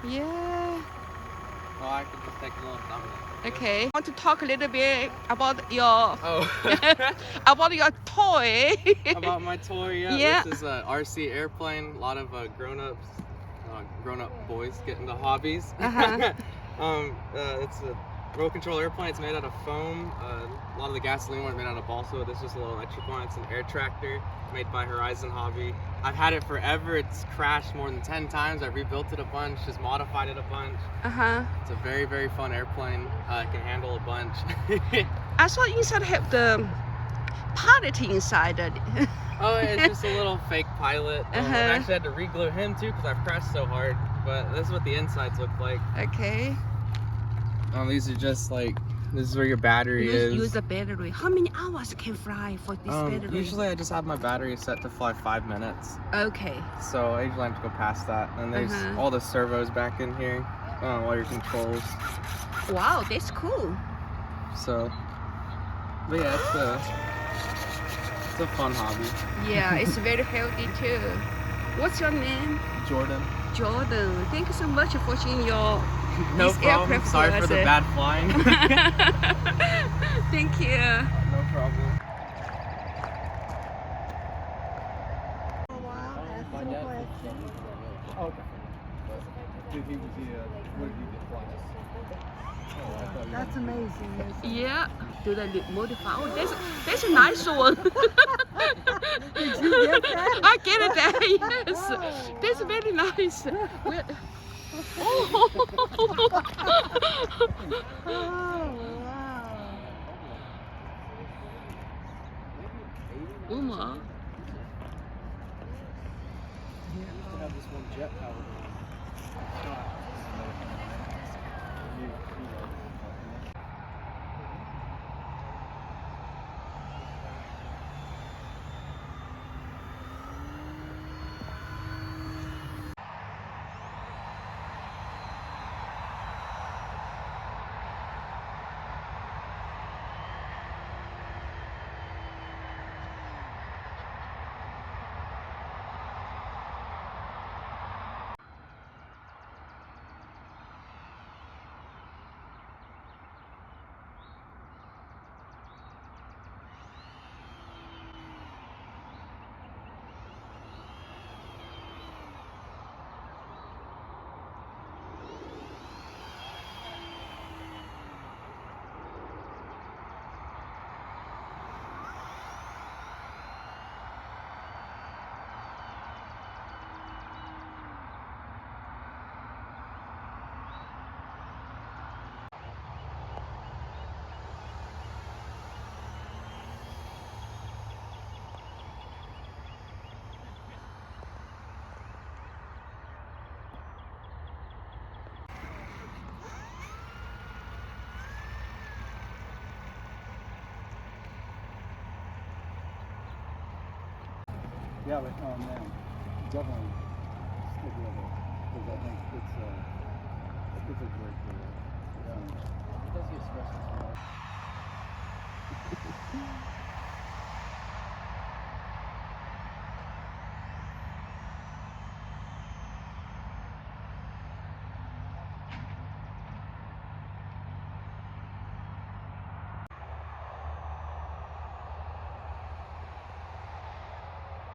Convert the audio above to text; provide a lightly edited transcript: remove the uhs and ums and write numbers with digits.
Yeah. Well, I can just take a little thumbnail. Okay. I want to talk a little bit about your Oh. about your toy. About my toy, yeah. Yeah. This is a RC airplane. A lot of grown-up boys get into hobbies. Uh-huh. It's a remote control airplane. It's made out of foam. A lot of the gasoline ones made out of balsa. This is a little electric one. It's an air tractor made by Horizon Hobby. I've had it forever. It's crashed more than 10 times. I rebuilt it a bunch, just modified it a bunch. Uh-huh. It's a very, very fun airplane. It can handle a bunch. I saw inside have the pilot inside. Oh, it's just a little fake pilot. I Uh-huh. actually had to re-glue him too because I've crashed so hard. But this is what the insides look like. Okay. These are just like, this is where your battery is. Use the battery. How many hours can fly for this battery? Usually I just have my battery set to fly 5 minutes. Okay. So I usually have to go past that. And there's all the servos back in here. All your controls. Wow, that's cool. So, but yeah, it's a fun hobby. Yeah, it's very healthy too. What's your name? Jordan. Jordan. Thank you so much for sharing your No this problem. aircraft Sorry to for us. the bad flying. Thank you. No problem. Okay. Did he what did he get flies? That's amazing. Yeah. Do they modify? Oh, that's a nice one. Did you get that? I get it there. Yes. That's very nice. Oh. Oh, wow. Uma. We used to have this one jet powered one. Yeah, but man, definitely stick with it because I think it's a great deal. It does get stressful.